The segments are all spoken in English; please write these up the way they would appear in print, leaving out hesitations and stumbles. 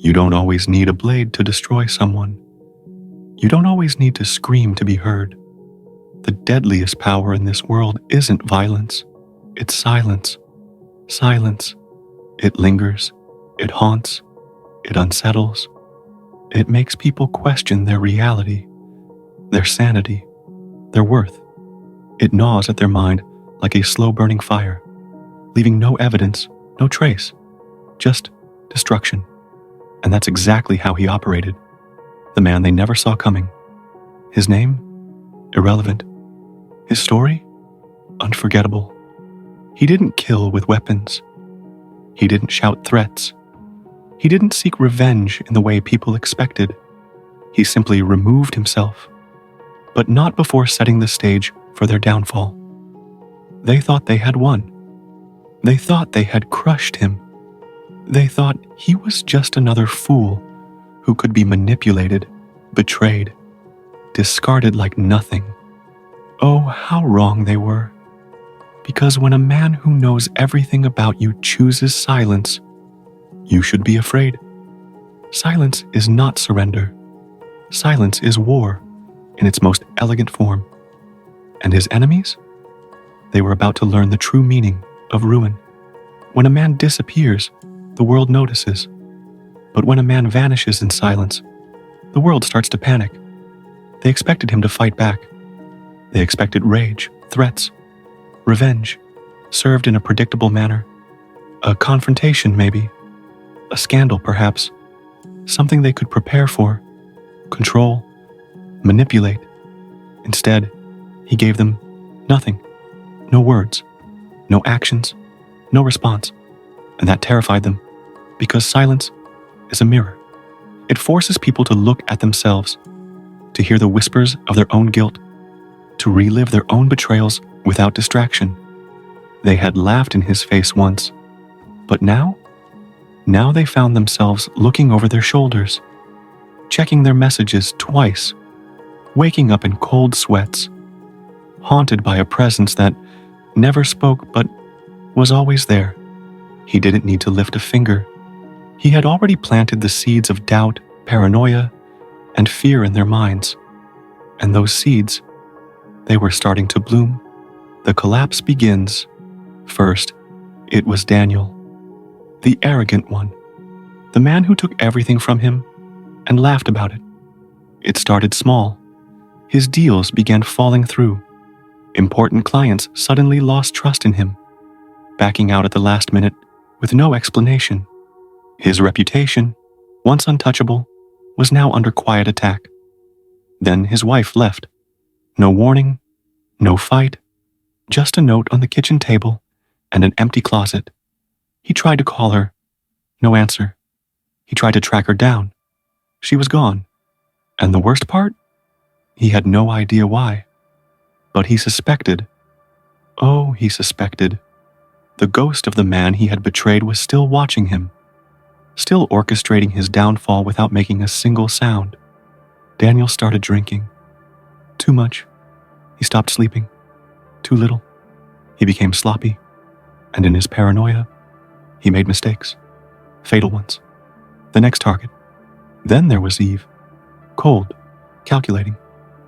You don't always need a blade to destroy someone. You don't always need to scream to be heard. The deadliest power in this world isn't violence. It's silence. Silence. It lingers. It haunts. It unsettles. It makes people question their reality, their sanity, their worth. It gnaws at their mind like a slow-burning fire, leaving no evidence, no trace, just destruction. And that's exactly how he operated. The man they never saw coming. His name? Irrelevant. His story? Unforgettable. He didn't kill with weapons. He didn't shout threats. He didn't seek revenge in the way people expected. He simply removed himself, but not before setting the stage for their downfall. They thought they had won. They thought they had crushed him. They thought he was just another fool who could be manipulated, betrayed, discarded like nothing. Oh, how wrong they were. Because when a man who knows everything about you chooses silence, you should be afraid. Silence is not surrender. Silence is war in its most elegant form. And his enemies? They were about to learn the true meaning of ruin. When a man disappears, the world notices. But when a man vanishes in silence, the world starts to panic. They expected him to fight back. They expected rage, threats, revenge, served in a predictable manner. A confrontation, maybe. A scandal, perhaps. Something they could prepare for, control, manipulate. Instead, he gave them nothing. No words, no actions, no response. And that terrified them, because silence is a mirror. It forces people to look at themselves, to hear the whispers of their own guilt, to relive their own betrayals without distraction. They had laughed in his face once, but now they found themselves looking over their shoulders, checking their messages twice, waking up in cold sweats, haunted by a presence that never spoke but was always there. He didn't need to lift a finger. He had already planted the seeds of doubt, paranoia, and fear in their minds. And those seeds, they were starting to bloom. The collapse begins. First, it was Daniel, the arrogant one, the man who took everything from him and laughed about it. It started small. His deals began falling through. Important clients suddenly lost trust in him, backing out at the last minute with no explanation. His reputation, once untouchable, was now under quiet attack. Then his wife left. No warning, no fight, just a note on the kitchen table and an empty closet. He tried to call her. No answer. He tried to track her down. She was gone. And the worst part? He had no idea why. But he suspected. Oh, he suspected. The ghost of the man he had betrayed was still watching him, still orchestrating his downfall without making a single sound. Daniel started drinking. Too much. He stopped sleeping. Too little. He became sloppy. And in his paranoia, he made mistakes. Fatal ones. The next target. Then there was Eve. Cold, calculating,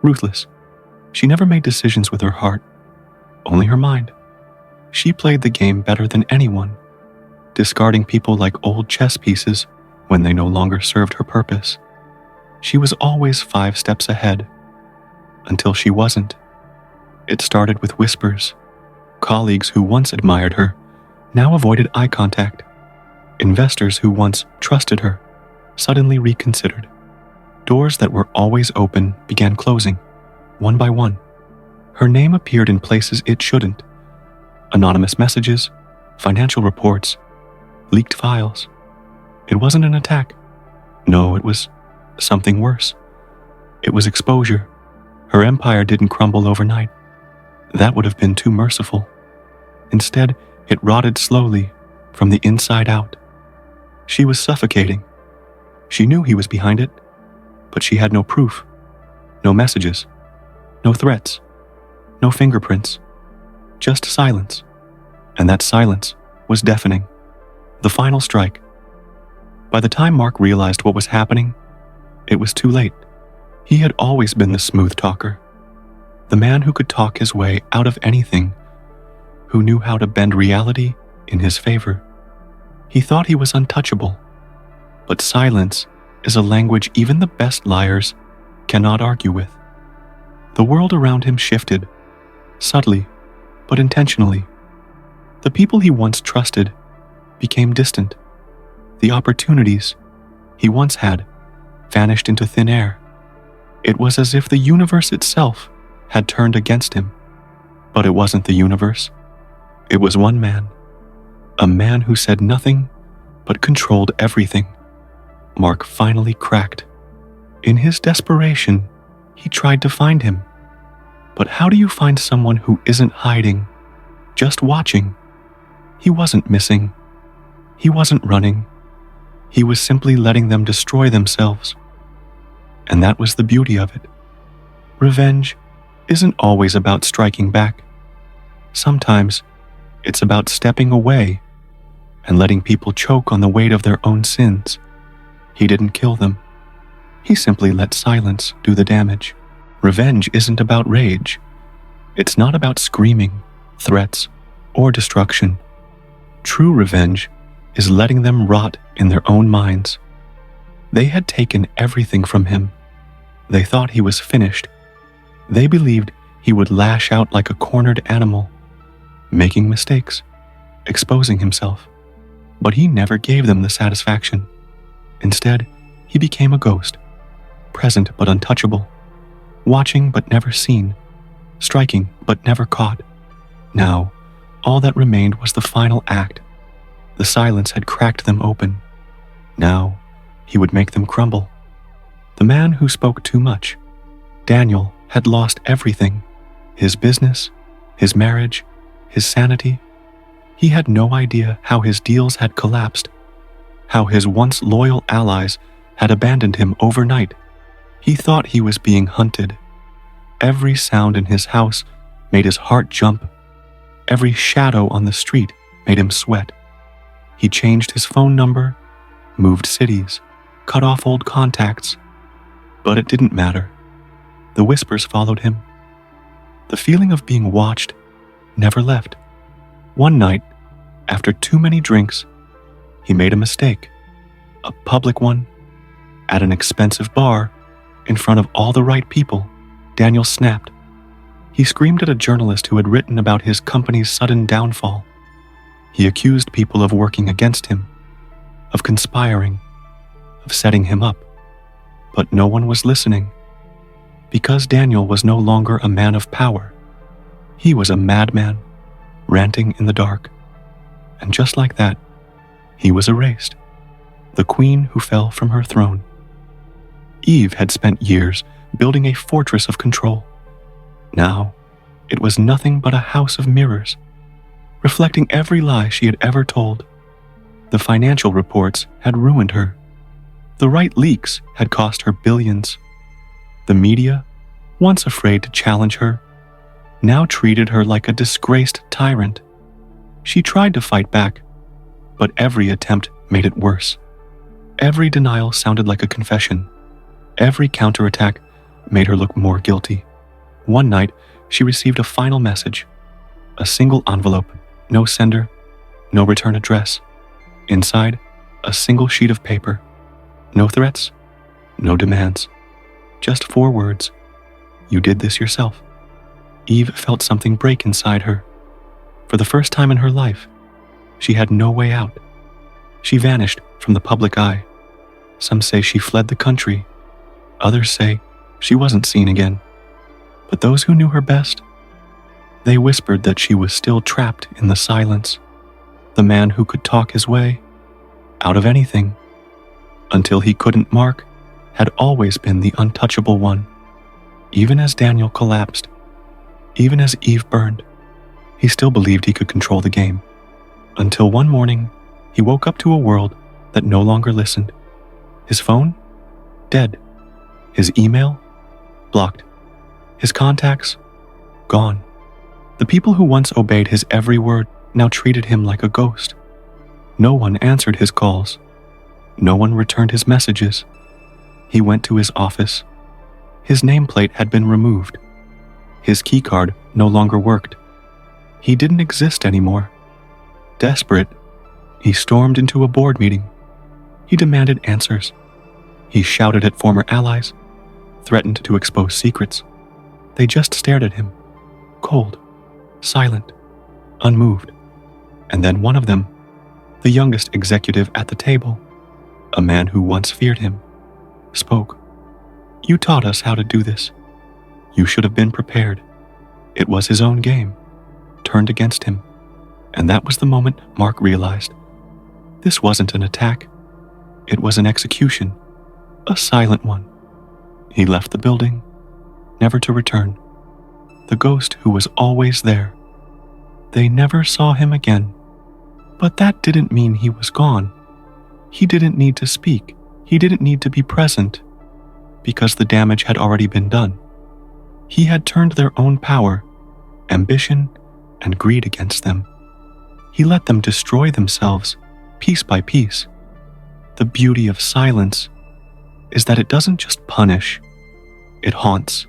ruthless. She never made decisions with her heart, only her mind. She played the game better than anyone, discarding people like old chess pieces when they no longer served her purpose. She was always 5 steps ahead, until she wasn't. It started with whispers. Colleagues who once admired her now avoided eye contact. Investors who once trusted her suddenly reconsidered. Doors that were always open began closing, one by one. Her name appeared in places it shouldn't. Anonymous messages, financial reports, leaked files. It wasn't an attack. No, it was something worse. It was exposure. Her empire didn't crumble overnight. That would have been too merciful. Instead, it rotted slowly from the inside out. She was suffocating. She knew he was behind it, but she had no proof, no messages, no threats, no fingerprints, just silence. And that silence was deafening. The final strike. By the time Mark realized what was happening, it was too late. He had always been the smooth talker, the man who could talk his way out of anything, who knew how to bend reality in his favor. He thought he was untouchable, but silence is a language even the best liars cannot argue with. The world around him shifted, subtly but intentionally. The people he once trusted became distant. The opportunities he once had vanished into thin air. It was as if the universe itself had turned against him. But it wasn't the universe. It was one man, a man who said nothing but controlled everything. Mark finally cracked. In his desperation, he tried to find him. But how do you find someone who isn't hiding, just watching? He wasn't missing. He wasn't running. He was simply letting them destroy themselves. And that was the beauty of it. Revenge isn't always about striking back. Sometimes it's about stepping away and letting people choke on the weight of their own sins. He didn't kill them. He simply let silence do the damage. Revenge isn't about rage. It's not about screaming, threats, or destruction. True revenge is letting them rot in their own minds. They had taken everything from him. They thought he was finished. They believed he would lash out like a cornered animal, making mistakes, exposing himself. But he never gave them the satisfaction. Instead, he became a ghost, present but untouchable, watching but never seen, striking but never caught. Now, all that remained was the final act. The silence had cracked them open. Now, he would make them crumble. The man who spoke too much, Daniel, had lost everything. His business, his marriage, his sanity. He had no idea how his deals had collapsed, how his once loyal allies had abandoned him overnight. He thought he was being hunted. Every sound in his house made his heart jump. Every shadow on the street made him sweat. He changed his phone number, moved cities, cut off old contacts. But it didn't matter. The whispers followed him. The feeling of being watched never left. One night, after too many drinks, he made a mistake. A public one. At an expensive bar, in front of all the right people, Daniel snapped. He screamed at a journalist who had written about his company's sudden downfall. He accused people of working against him, of conspiring, of setting him up. But no one was listening. Because Daniel was no longer a man of power. He was a madman, ranting in the dark. And just like that, he was erased. The queen who fell from her throne. Eve had spent years building a fortress of control. Now, it was nothing but a house of mirrors, reflecting every lie she had ever told. The financial reports had ruined her. The right leaks had cost her billions. The media, once afraid to challenge her, now treated her like a disgraced tyrant. She tried to fight back, but every attempt made it worse. Every denial sounded like a confession. Every counterattack made her look more guilty. One night, she received a final message. A single envelope, no sender, no return address. Inside, a single sheet of paper. No threats, no demands. Just 4 words. You did this yourself. Eve felt something break inside her. For the first time in her life, she had no way out. She vanished from the public eye. Some say she fled the country. Others say she wasn't seen again. But those who knew her best, they whispered that she was still trapped in the silence. The man who could talk his way out of anything until he couldn't. Mark had always been the untouchable one. Even as Daniel collapsed, even as Eve burned, he still believed he could control the game. Until one morning, he woke up to a world that no longer listened. His phone? Dead. His email? Blocked. His contacts? Gone. The people who once obeyed his every word now treated him like a ghost. No one answered his calls. No one returned his messages. He went to his office. His nameplate had been removed. His keycard no longer worked. He didn't exist anymore. Desperate, he stormed into a board meeting. He demanded answers. He shouted at former allies, threatened to expose secrets. They just stared at him, cold, silent, unmoved. And then one of them, the youngest executive at the table, a man who once feared him, spoke. "You taught us how to do this. You should have been prepared." It was his own game, turned against him. And that was the moment Mark realized. This wasn't an attack. It was an execution, a silent one. He left the building, never to return. The ghost who was always there. They never saw him again. But that didn't mean he was gone. He didn't need to speak. He didn't need to be present, because the damage had already been done. He had turned their own power, ambition, and greed against them. He let them destroy themselves, piece by piece. The beauty of silence is that it doesn't just punish, it haunts.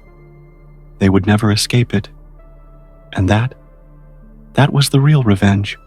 They would never escape it. And that was the real revenge.